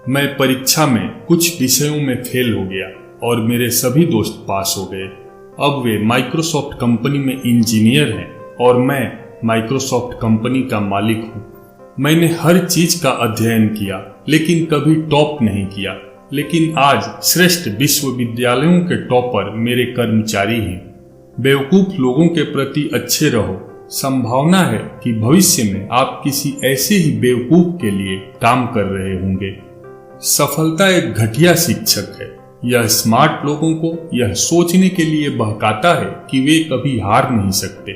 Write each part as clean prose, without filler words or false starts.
मैं परीक्षा में कुछ विषयों में फेल हो गया और मेरे सभी दोस्त पास हो गए। अब वे माइक्रोसॉफ्ट कंपनी में इंजीनियर हैं और मैं माइक्रोसॉफ्ट कंपनी का मालिक हूँ। मैंने हर चीज का अध्ययन किया लेकिन कभी टॉप नहीं किया, लेकिन आज श्रेष्ठ विश्वविद्यालयों के टॉपर मेरे कर्मचारी हैं। बेवकूफ लोगों के प्रति अच्छे रहो। संभावना है कि भविष्य में आप किसी ऐसे ही बेवकूफ के लिए काम कर रहे होंगे। सफलता एक घटिया शिक्षक है। यह स्मार्ट लोगों को यह सोचने के लिए बहकाता है कि वे कभी हार नहीं सकते।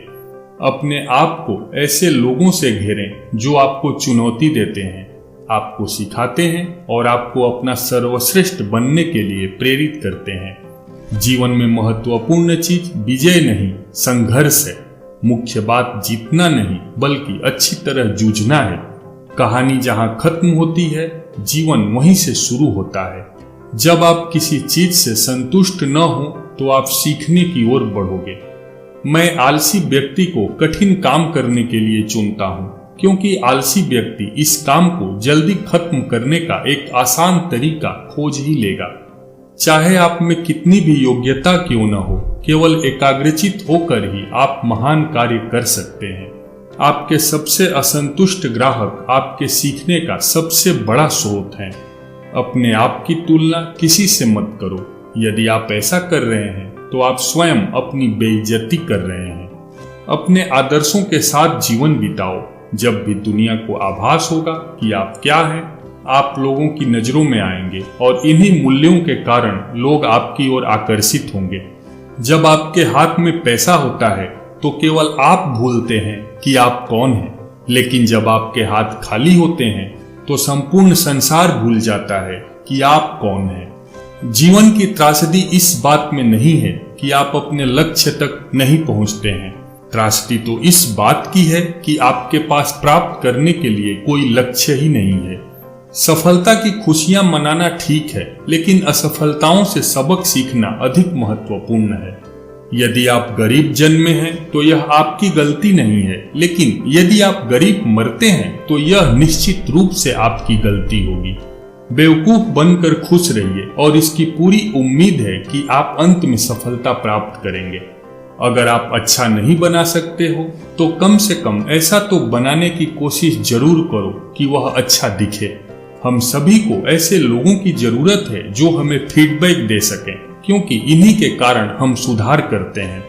अपने आप को ऐसे लोगों से घेरें जो आपको चुनौती देते हैं, आपको सिखाते हैं और आपको अपना सर्वश्रेष्ठ बनने के लिए प्रेरित करते हैं। जीवन में महत्वपूर्ण चीज विजय नहीं, संघर्ष है। मुख्य बात जीतना नहीं बल्कि अच्छी तरह जूझना है। कहानी जहां खत्म होती है, जीवन वहीं से शुरू होता है। जब आप किसी चीज से संतुष्ट न हो तो आप सीखने की ओर बढ़ोगे। मैं आलसी व्यक्ति को कठिन काम करने के लिए चुनता हूं, क्योंकि आलसी व्यक्ति इस काम को जल्दी खत्म करने का एक आसान तरीका खोज ही लेगा। चाहे आप में कितनी भी योग्यता क्यों न हो, केवल एकाग्रचित होकर ही आप महान कार्य कर सकते हैं। आपके सबसे असंतुष्ट ग्राहक आपके सीखने का सबसे बड़ा स्रोत हैं। अपने आप की तुलना किसी से मत करो। यदि आप ऐसा कर रहे हैं तो आप स्वयं अपनी बेइज्जती कर रहे हैं। अपने आदर्शों के साथ जीवन बिताओ। जब भी दुनिया को आभास होगा कि आप क्या हैं, आप लोगों की नजरों में आएंगे और इन्हीं मूल्यों के कारण लोग आपकी ओर आकर्षित होंगे। जब आपके हाथ में पैसा होता है तो केवल आप भूलते हैं कि आप कौन हैं, लेकिन जब आपके हाथ खाली होते हैं तो संपूर्ण संसार भूल जाता है कि आप कौन हैं। जीवन की त्रासदी इस बात में नहीं है कि आप अपने लक्ष्य तक नहीं पहुंचते हैं। त्रासदी तो इस बात की है कि आपके पास प्राप्त करने के लिए कोई लक्ष्य ही नहीं है। सफलता की खुशियां मनाना ठीक है, लेकिन असफलताओं से सबक सीखना अधिक महत्वपूर्ण है। यदि आप गरीब जन्मे हैं तो यह आपकी गलती नहीं है, लेकिन यदि आप गरीब मरते हैं तो यह निश्चित रूप से आपकी गलती होगी। बेवकूफ बनकर खुश रहिए और इसकी पूरी उम्मीद है कि आप अंत में सफलता प्राप्त करेंगे। अगर आप अच्छा नहीं बना सकते हो तो कम से कम ऐसा तो बनाने की कोशिश जरूर करो कि वह अच्छा दिखे। हम सभी को ऐसे लोगों की जरूरत है जो हमें फीडबैक दे सकें, क्योंकि इन्हीं के कारण हम सुधार करते हैं।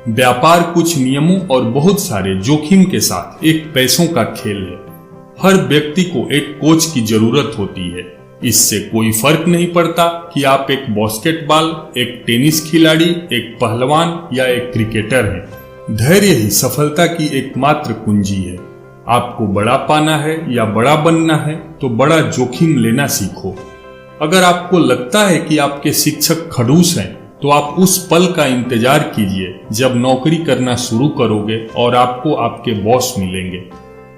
व्यापार कुछ नियमों और बहुत सारे जोखिम के साथ एक पैसों का खेल है। हर व्यक्ति को एक कोच की जरूरत होती है। इससे कोई फर्क नहीं पड़ता कि आप एक बास्केटबॉल, एक टेनिस खिलाड़ी, एक पहलवान या एक क्रिकेटर हैं। धैर्य ही सफलता की एकमात्र कुंजी है। आपको बड़ा पाना है या बड़ा बनना है तो बड़ा जोखिम लेना सीखो। अगर आपको लगता है कि आपके शिक्षक खड़ूस हैं तो आप उस पल का इंतजार कीजिए जब नौकरी करना शुरू करोगे और आपको आपके बॉस मिलेंगे।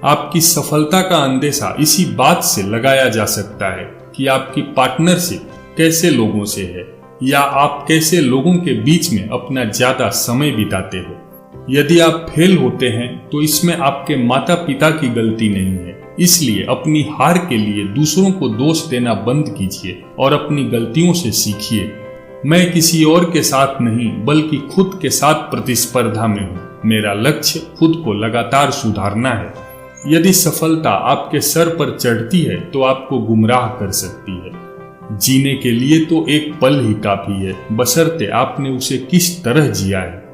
आपकी सफलता का अंदेशा इसी बात से लगाया जा सकता है कि आपकी पार्टनरशिप कैसे लोगों से है या आप कैसे लोगों के बीच में अपना ज्यादा समय बिताते हो। यदि आप फेल होते हैं तो इसमें आपके माता पिता की गलती नहीं है। इसलिए अपनी हार के लिए दूसरों को दोष देना बंद कीजिए और अपनी गलतियों से सीखिए। मैं किसी और के साथ नहीं बल्कि खुद के साथ प्रतिस्पर्धा में हूँ। मेरा लक्ष्य खुद को लगातार सुधारना है। यदि सफलता आपके सर पर चढ़ती है तो आपको गुमराह कर सकती है। जीने के लिए तो एक पल ही काफी है, बशर्ते आपने उसे किस तरह जिया है।